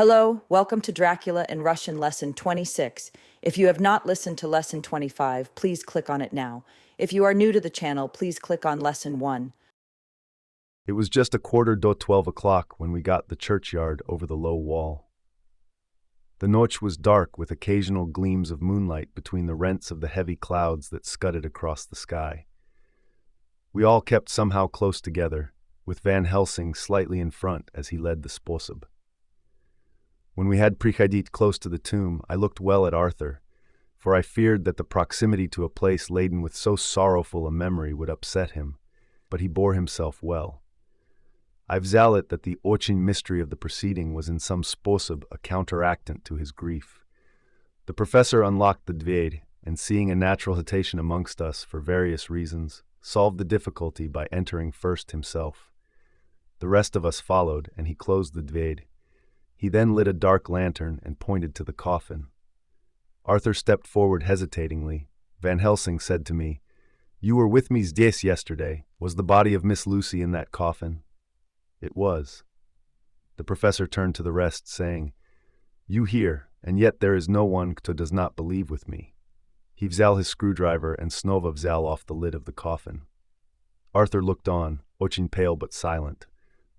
Hello, welcome to Dracula in Russian Lesson 26. If you have not listened to Lesson 25, please click on it now. If you are new to the channel, please click on Lesson 1. It was just a quarter to 12 o'clock when we got the churchyard over the low wall. The noche was dark with occasional gleams of moonlight between the rents of the heavy clouds that scudded across the sky. We all kept somehow close together, with Van Helsing slightly in front as he led the sposob. When we had Prichadit close to the tomb, I looked well at Arthur, for I feared that the proximity to a place laden with so sorrowful a memory would upset him, but he bore himself well. I vzal it that the очень mystery of the proceeding was in some sposob a counteractant to his grief. The professor unlocked the dved, and seeing a natural hesitation amongst us for various reasons, solved the difficulty by entering first himself. The rest of us followed, and he closed the dved. He then lit a dark lantern and pointed to the coffin. Arthur stepped forward hesitatingly. Van Helsing said to me, "You were with me здесь yesterday. Was the body of Miss Lucy in that coffin?" It was. The professor turned to the rest, saying, "You hear, and yet there is no one who does not believe with me." He vzal his screwdriver and Snova vzal off the lid of the coffin. Arthur looked on, очень pale but silent.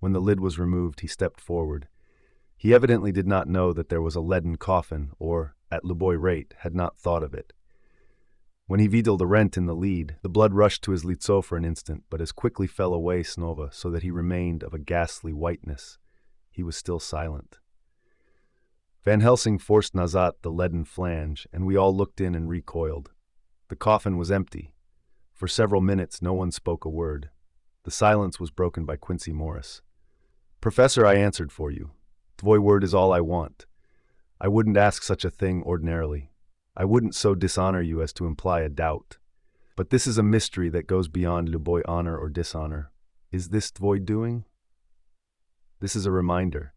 When the lid was removed, he stepped forward. He evidently did not know that there was a leaden coffin, or, at Luboy rate, had not thought of it. When he videl the rent in the lead, the blood rushed to his litso for an instant, but as quickly fell away Snova, so that he remained of a ghastly whiteness. He was still silent. Van Helsing forced nazat the leaden flange, and we all looked in and recoiled. The coffin was empty. For several minutes no one spoke a word. The silence was broken by Quincy Morris. "Professor, I answered for you. Tvoy word is all I want. I wouldn't ask such a thing ordinarily. I wouldn't so dishonor you as to imply a doubt. But this is a mystery that goes beyond Luboy honor or dishonor. Is this Tvoy doing?" This is a reminder.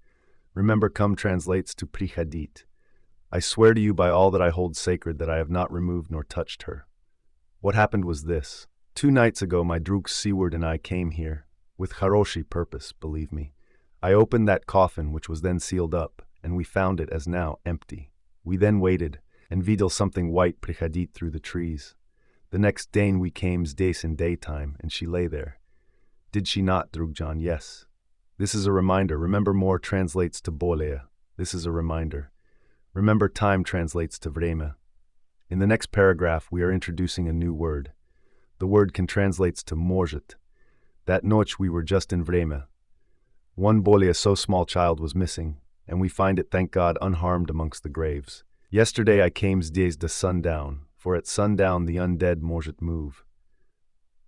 Remember come translates to Prichadit. I swear to you by all that I hold sacred that I have not removed nor touched her. What happened was this. 2 nights ago my druk Seward and I came here, with Haroshi purpose, believe me. I opened that coffin, which was then sealed up, and we found it as now empty. We then waited, and videl something white Prichadit through the trees. The next day we came zdесь in daytime, and she lay there. Did she not, Drugjan? Yes. This is a reminder. Remember more translates to bolea. This is a reminder. Remember time translates to vreme. In the next paragraph, we are introducing a new word. The word can translates to может. That noche we were just in vreme. One bolea so small child was missing, and we find it, thank God, unharmed amongst the graves. Yesterday I came zdесь the sundown, for at sundown the undead может move.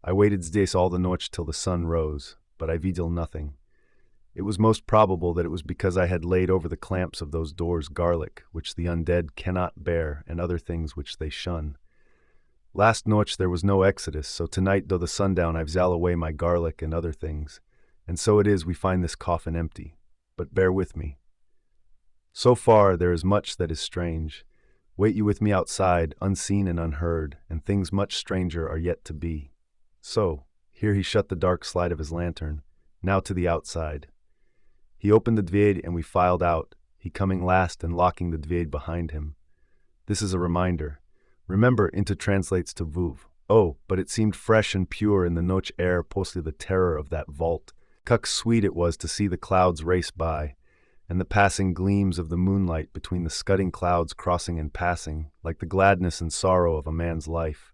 I waited zdесь all the noche till the sun rose, but I videl nothing. It was most probable that it was because I had laid over the clamps of those doors garlic, which the undead cannot bear, and other things which they shun. Last noche there was no exodus, so tonight though the sundown I vzal away my garlic and other things, and so it is we find this coffin empty. But bear with me. So far there is much that is strange. Wait you with me outside, unseen and unheard, and things much stranger are yet to be. So, here he shut the dark slide of his lantern, now to the outside. He opened the dved and we filed out, he coming last and locking the dved behind him. This is a reminder. Remember, into translates to vuv. Oh, but it seemed fresh and pure in the noche air postly the terror of that vault. Cuck sweet it was to see the clouds race by, and the passing gleams of the moonlight between the scudding clouds crossing and passing, like the gladness and sorrow of a man's life.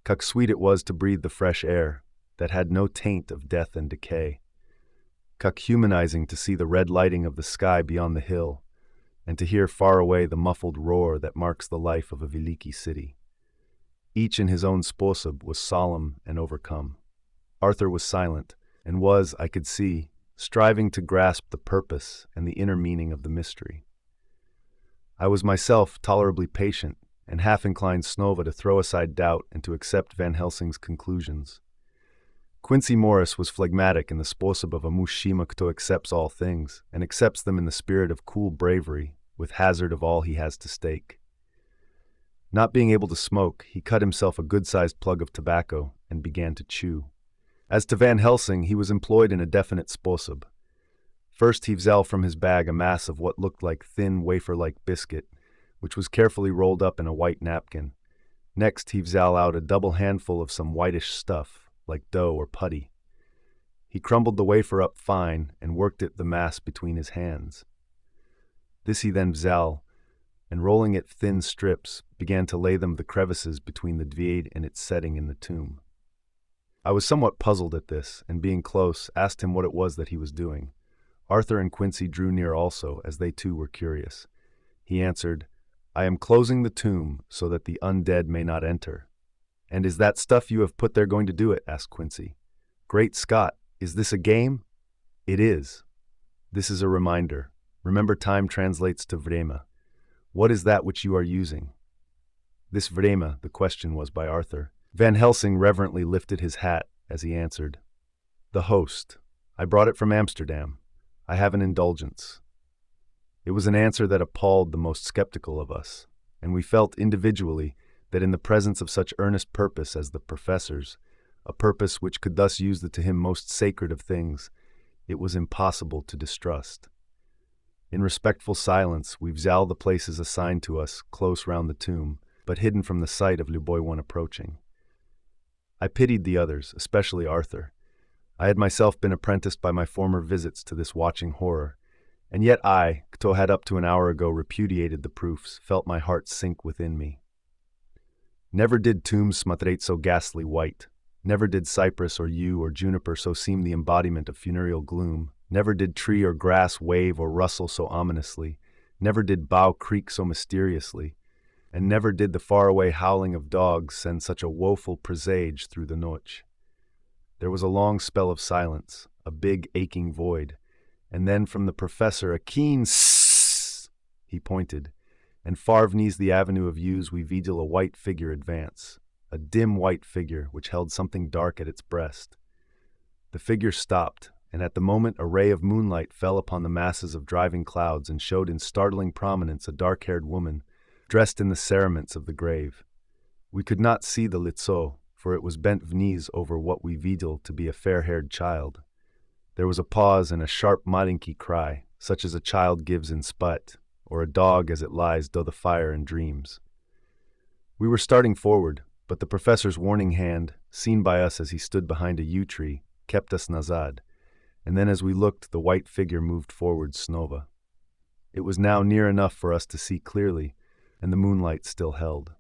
Cuck sweet it was to breathe the fresh air, that had no taint of death and decay. Cuck humanizing to see the red lighting of the sky beyond the hill, and to hear far away the muffled roar that marks the life of a veliki city. Each in his own sposob was solemn and overcome. Arthur was silent, and was, I could see, striving to grasp the purpose and the inner meaning of the mystery. I was myself tolerably patient, and half inclined Snova to throw aside doubt and to accept Van Helsing's conclusions. Quincy Morris was phlegmatic in the sposob of a mushima who accepts all things, and accepts them in the spirit of cool bravery, with hazard of all he has to stake. Not being able to smoke, he cut himself a good-sized plug of tobacco and began to chew. As to Van Helsing, he was employed in a definite sposob. First he взял from his bag a mass of what looked like thin wafer-like biscuit, which was carefully rolled up in a white napkin. Next he взял out a double handful of some whitish stuff, like dough or putty. He crumbled the wafer up fine and worked the mass between his hands. This he then взял, and rolling it thin strips, began to lay them the crevices between the dvede and its setting in the tomb. I was somewhat puzzled at this, and being close, asked him what it was that he was doing. Arthur and Quincy drew near also, as they too were curious. He answered, "I am closing the tomb so that the undead may not enter." "And is that stuff you have put there going to do it?" asked Quincy. "Great Scott, is this a game?" "It is. This is a reminder. Remember, time translates to vrema. What is that which you are using?" This vrema, the question was by Arthur. Van Helsing reverently lifted his hat as he answered, "The host. I brought it from Amsterdam. I have an indulgence." It was an answer that appalled the most skeptical of us, and we felt individually that in the presence of such earnest purpose as the professor's, a purpose which could thus use the to him most sacred of things, it was impossible to distrust. In respectful silence, we взял the places assigned to us close round the tomb, but hidden from the sight of любой one approaching. I pitied the others, especially Arthur. I had myself been apprenticed by my former visits to this watching horror, and yet I, kto had up to an hour ago repudiated the proofs, felt my heart sink within me. Never did tombs смотреть so ghastly white. Never did cypress or yew or juniper so seem the embodiment of funereal gloom. Never did tree or grass wave or rustle so ominously. Never did bough creak so mysteriously. And never did the faraway howling of dogs send such a woeful presage through the noche. There was a long spell of silence, a big aching void, and then from the professor a keen sss. He pointed, and far vniz the avenue of yews we videl a white figure advance, a dim white figure which held something dark at its breast. The figure stopped, and at the moment a ray of moonlight fell upon the masses of driving clouds and showed in startling prominence a dark-haired woman, dressed in the cerements of the grave. We could not see the лицо, for it was bent vniz over what we videl to be a fair-haired child. There was a pause and a sharp malinki cry, such as a child gives in spite, or a dog as it lies do the fire and dreams. We were starting forward, but the professor's warning hand, seen by us as he stood behind a yew tree, kept us nazad, and then as we looked the white figure moved forward snova. It was now near enough for us to see clearly, and the moonlight still held.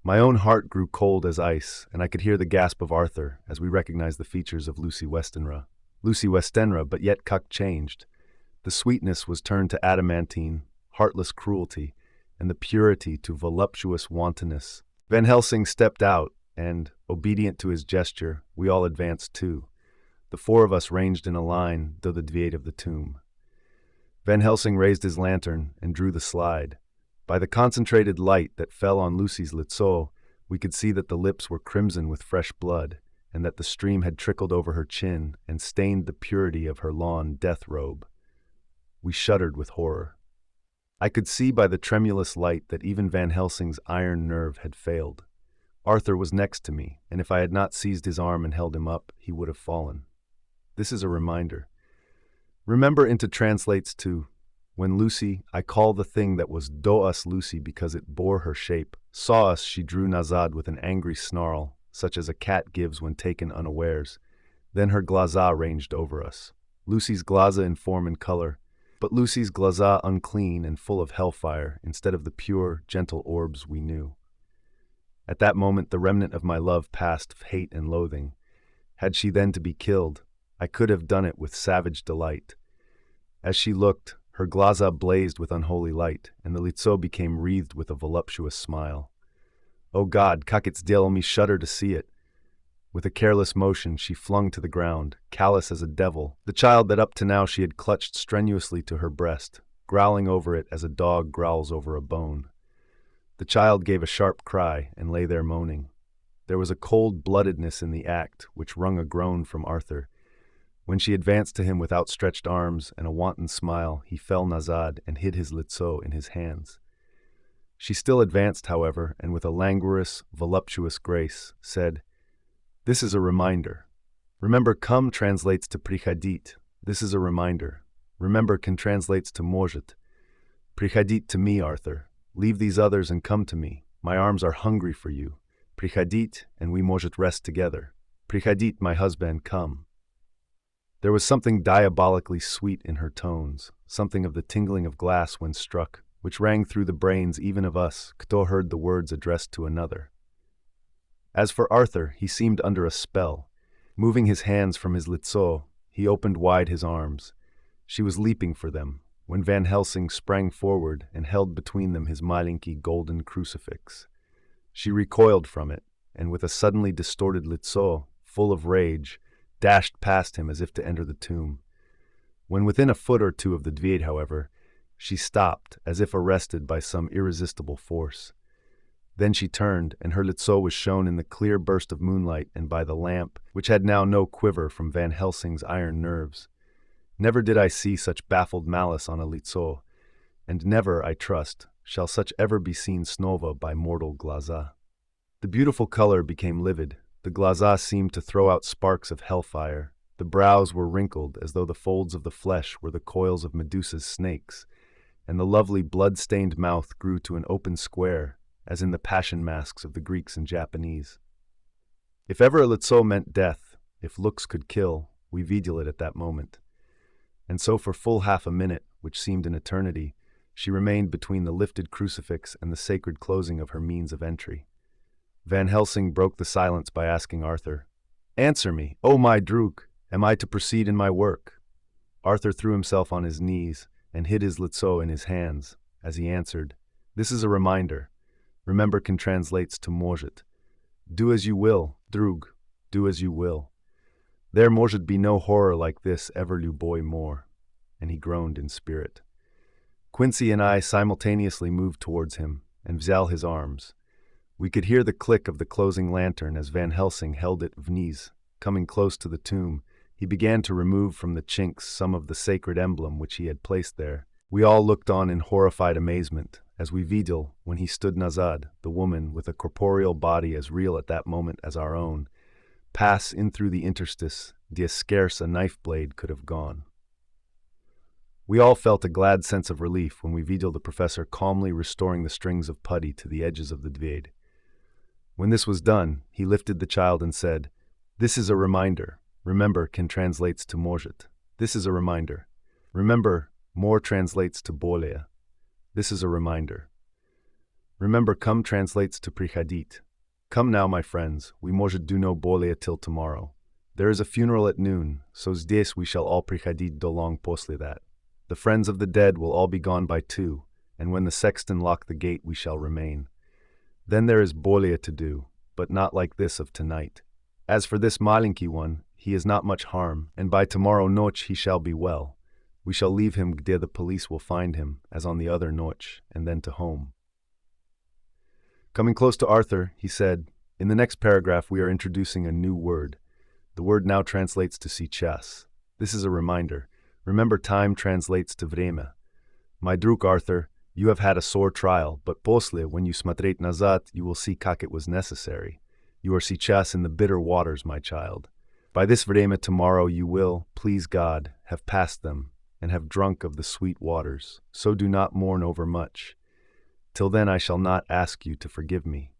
My own heart grew cold as ice, and I could hear the gasp of Arthur as we recognized the features of Lucy Westenra. Lucy Westenra, but yet cuck changed. The sweetness was turned to adamantine, heartless cruelty, and the purity to voluptuous wantonness. Van Helsing stepped out, and, obedient to his gesture, we all advanced too. The four of us ranged in a line, though the dvede of the tomb. Van Helsing raised his lantern and drew the slide. By the concentrated light that fell on Lucy's лицо, we could see that the lips were crimson with fresh blood, and that the stream had trickled over her chin and stained the purity of her lawn death robe. We shuddered with horror. I could see by the tremulous light that even Van Helsing's iron nerve had failed. Arthur was next to me, and if I had not seized his arm and held him up, he would have fallen. This is a reminder. Remember into translates to, when Lucy, I call the thing that was do us Lucy because it bore her shape, saw us, she drew nazad with an angry snarl, such as a cat gives when taken unawares. Then her glaza ranged over us. Lucy's glaza in form and color, but Lucy's glaza unclean and full of hellfire instead of the pure, gentle orbs we knew. At that moment the remnant of my love passed hate and loathing. Had she then to be killed, I could have done it with savage delight. As she looked, her glaza blazed with unholy light, and the лицо became wreathed with a voluptuous smile. "O God, как it's сделал me shudder to see it." With a careless motion, she flung to the ground, callous as a devil, the child that up to now she had clutched strenuously to her breast, growling over it as a dog growls over a bone. The child gave a sharp cry and lay there moaning. There was a cold-bloodedness in the act which wrung a groan from Arthur. When she advanced to him with outstretched arms and a wanton smile, he fell nazad and hid his лицо in his hands. She still advanced, however, and with a languorous, voluptuous grace, said, "This is a reminder. Remember, come translates to prichadit. This is a reminder. Remember can translates to может. Приходить to me, Arthur. Leave these others and come to me. My arms are hungry for you. Приходить, and we может rest together. Приходить, my husband, come. There was something diabolically sweet in her tones, something of the tingling of glass when struck, which rang through the brains even of us, кто heard the words addressed to another. As for Arthur, he seemed under a spell. Moving his hands from his лицо, he opened wide his arms. She was leaping for them, when Van Helsing sprang forward and held between them his маленький golden crucifix. She recoiled from it, and with a suddenly distorted лицо, full of rage, dashed past him as if to enter the tomb. When within a foot or two of the dvір, however, she stopped, as if arrested by some irresistible force. Then she turned, and her лицо was shown in the clear burst of moonlight and by the lamp, which had now no quiver from Van Helsing's iron nerves. Never did I see such baffled malice on a лицо, and never, I trust, shall such ever be seen snova by mortal глаза. The beautiful color became livid. The глаза seemed to throw out sparks of hellfire. The brows were wrinkled as though the folds of the flesh were the coils of Medusa's snakes, and the lovely blood-stained mouth grew to an open square, as in the passion masks of the Greeks and Japanese. If ever a лицо meant death, if looks could kill, we videl it at that moment. And so for full half a minute, which seemed an eternity, she remained between the lifted crucifix and the sacred closing of her means of entry. Van Helsing broke the silence by asking Arthur, "Answer me, O my Druk, am I to proceed in my work?" Arthur threw himself on his knees and hid his лицо in his hands, as he answered, "This is a reminder. Remember can translates to может. Do as you will, Drug, do as you will. There может be no horror like this ever любой more." And he groaned in spirit. Quincy and I simultaneously moved towards him and взял his arms. We could hear the click of the closing lantern as Van Helsing held it vniz. Coming close to the tomb, he began to remove from the chinks some of the sacred emblem which he had placed there. We all looked on in horrified amazement, as we videl, when he stood nazad, the woman, with a corporeal body as real at that moment as our own, pass in through the interstice, d'où scarce a knife blade could have gone. We all felt a glad sense of relief when we videl the professor calmly restoring the strings of putty to the edges of the dvір. When this was done, he lifted the child and said, "This is a reminder. Remember can translates to может. This is a reminder. Remember, more translates to более. This is a reminder. Remember, come translates to приходить. Come now, my friends, we может do no более till tomorrow. There is a funeral at noon, so здесь we shall all приходить до long после that. The friends of the dead will all be gone by 2, and when the sexton lock the gate we shall remain. Then there is более to do, but not like this of tonight. As for this маленький one, he is not much harm, and by tomorrow ночь he shall be well. We shall leave him где the police will find him, as on the other ночь, and then to home." Coming close to Arthur, he said, "In the next paragraph we are introducing a new word. The word now translates to сейчас. This is a reminder. Remember, time translates to время. My друг Arthur, you have had a sore trial, but после, when you смотреть назад, you will see как it was necessary. You are сейчас in the bitter waters, my child. By this время tomorrow you will, please God, have passed them, and have drunk of the sweet waters. So do not mourn over much. Till then I shall not ask you to forgive me."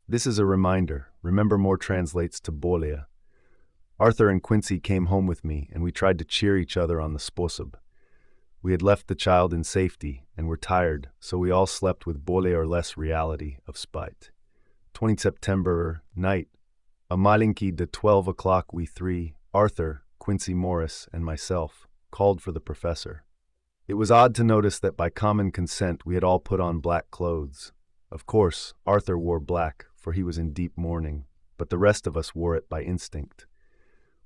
This is a reminder. Remember more translates to более. Arthur and Quincy came home with me, and we tried to cheer each other on the способ. We had left the child in safety, and were tired, so we all slept with более or less reality of spite. 20 September, night. A маленький de 12 o'clock we three, Arthur, Quincy Morris, and myself, called for the professor. It was odd to notice that by common consent we had all put on black clothes. Of course, Arthur wore black, for he was in deep mourning, but the rest of us wore it by instinct.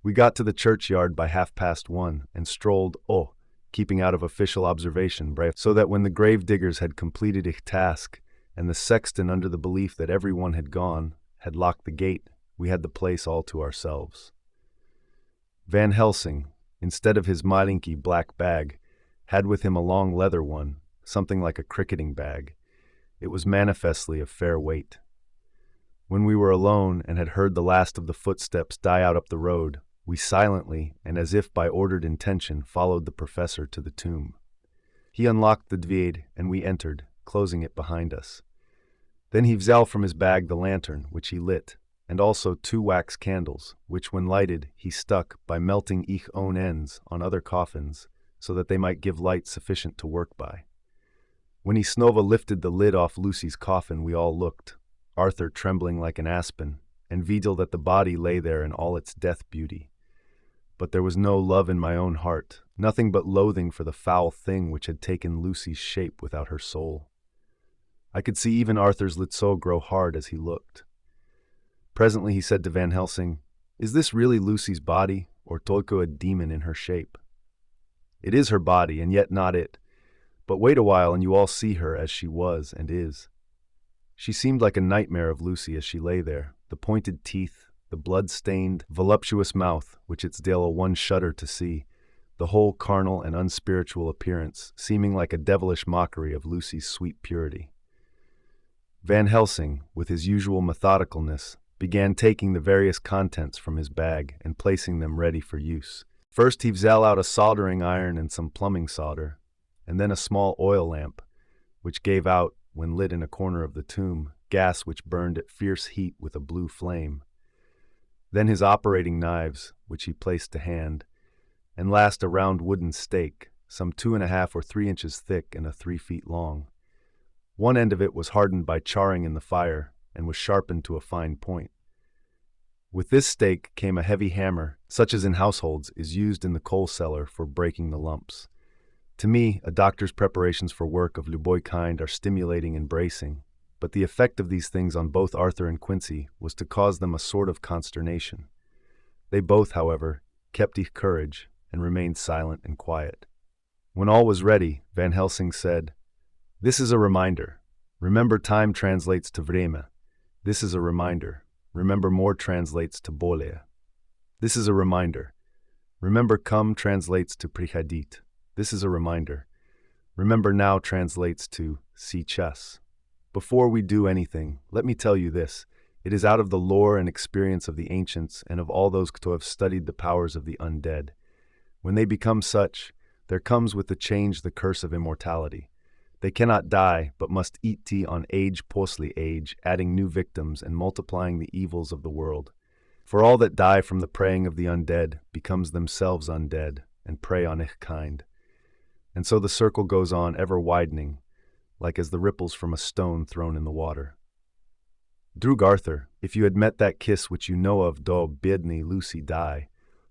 We got to the churchyard by 1:30 and strolled, keeping out of official observation, so that when the grave diggers had completed ich task, and the sexton, under the belief that everyone had gone, had locked the gate, we had the place all to ourselves. Van Helsing, instead of his маленький black bag, had with him a long leather one, something like a cricketing bag. It was manifestly of fair weight. When we were alone and had heard the last of the footsteps die out up the road, We silently, and as if by ordered intention, followed the professor to the tomb. He unlocked the dved, and we entered, closing it behind us. Then he vzal from his bag the lantern, which he lit, and also 2 wax candles, which when lighted he stuck, by melting ich own ends, on other coffins, so that they might give light sufficient to work by. When he Snova lifted the lid off Lucy's coffin, we all looked, Arthur trembling like an aspen, and Vidal that the body lay there in all its death beauty. But there was no love in my own heart, nothing but loathing for the foul thing which had taken Lucy's shape without her soul. I could see even Arthur's litso grow hard as he looked. Presently he said to Van Helsing, "Is this really Lucy's body, or Tolko a demon in her shape?" "It is her body, and yet not it. But wait a while and you all see her as she was and is." She seemed like a nightmare of Lucy as she lay there, the pointed teeth, the blood-stained, voluptuous mouth, which it's dale one shudder to see, the whole carnal and unspiritual appearance, seeming like a devilish mockery of Lucy's sweet purity. Van Helsing, with his usual methodicalness, began taking the various contents from his bag and placing them ready for use. First he vzal out a soldering iron and some plumbing solder, and then a small oil lamp, which gave out, when lit in a corner of the tomb, gas which burned at fierce heat with a blue flame. Then his operating knives, which he placed to hand, and last a round wooden stake, some 2.5 or 3 inches thick and 3 feet long. One end of it was hardened by charring in the fire, and was sharpened to a fine point. With this stake came a heavy hammer, such as in households is used in the coal cellar for breaking the lumps. To me, a doctor's preparations for work of Luboy kind are stimulating and bracing, but the effect of these things on both Arthur and Quincy was to cause them a sort of consternation. They both, however, kept ich courage and remained silent and quiet. When all was ready, Van Helsing said, "This is a reminder. Remember, time translates to vreme. This is a reminder. Remember, more translates to bolje. This is a reminder. Remember, come translates to prichadit. This is a reminder. Remember, now translates to сейчас. Before we do anything, let me tell you this. It is out of the lore and experience of the ancients and of all those who have studied the powers of the undead. When they become such, there comes with the change the curse of immortality. They cannot die, but must eat tea on age posly age, adding new victims and multiplying the evils of the world. For all that die from the preying of the undead becomes themselves undead, and prey on ich kind. And so the circle goes on, ever widening, like as the ripples from a stone thrown in the water. Drug Arthur, if you had met that kiss which you know of do biedny Lucy die,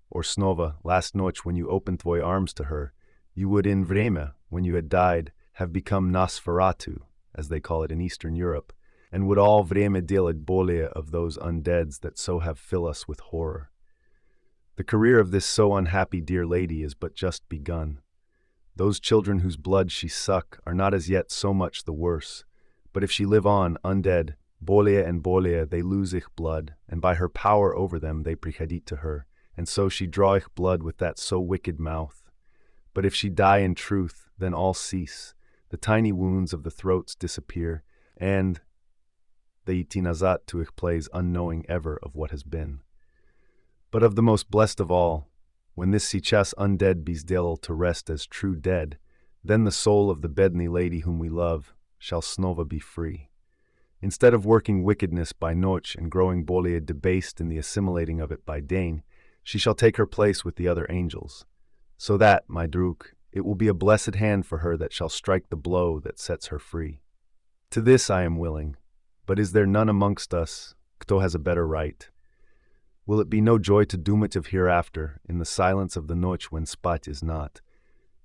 or Snova, last noche when you opened tvoy arms to her, you would in vreme, when you had died, have become Nosferatu, as they call it in Eastern Europe, and would all vreme delad bolje of those undeads that so have fill us with horror. The career of this so unhappy dear lady is but just begun. Those children whose blood she suck are not as yet so much the worse, but if she live on, undead, bolje and bolje, they lose ich blood, and by her power over them they prichadit to her, and so she draw ich blood with that so wicked mouth. But if she die in truth, then all cease, the tiny wounds of the throats disappear, and the itinazat to ich plays unknowing ever of what has been. But of the most blessed of all, when this sichas undead be's to rest as true dead, then the soul of the bedny lady whom we love shall Snova be free. Instead of working wickedness by noche and growing bolje debased in the assimilating of it by Dane, she shall take her place with the other angels. So that, my druk, it will be a blessed hand for her that shall strike the blow that sets her free. To this I am willing, but is there none amongst us, kto has a better right? Will it be no joy to doom it of hereafter, in the silence of the noche when spat is not?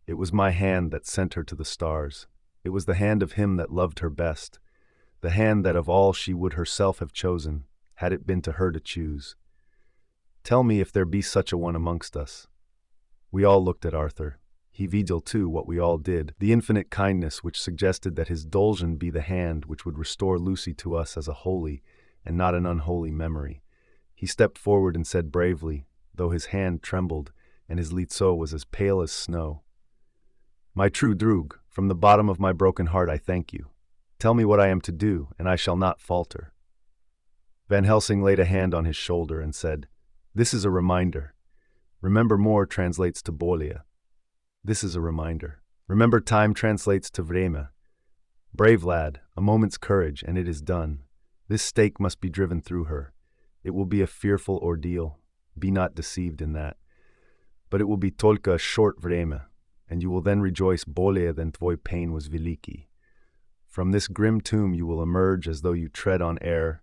It was my hand that sent her to the stars. It was the hand of him that loved her best, the hand that of all she would herself have chosen, had it been to her to choose. Tell me if there be such a one amongst us. We all looked at Arthur. He videl too what we all did, the infinite kindness which suggested that his dulsion be the hand which would restore Lucy to us as a holy and not an unholy memory. He stepped forward and said bravely, though his hand trembled and his litso was as pale as snow, "My true drug, from the bottom of my broken heart I thank you. Tell me what I am to do, and I shall not falter." Van Helsing laid a hand on his shoulder and said, "This is a reminder. Remember more translates to bolia. This is a reminder. Remember time translates to vreme. Brave lad, a moment's courage, and it is done. This stake must be driven through her. It will be a fearful ordeal. Be not deceived in that. But it will be tolka short vreme, and you will then rejoice bolje than tvoj pain was veliki. From this grim tomb you will emerge as though you tread on air,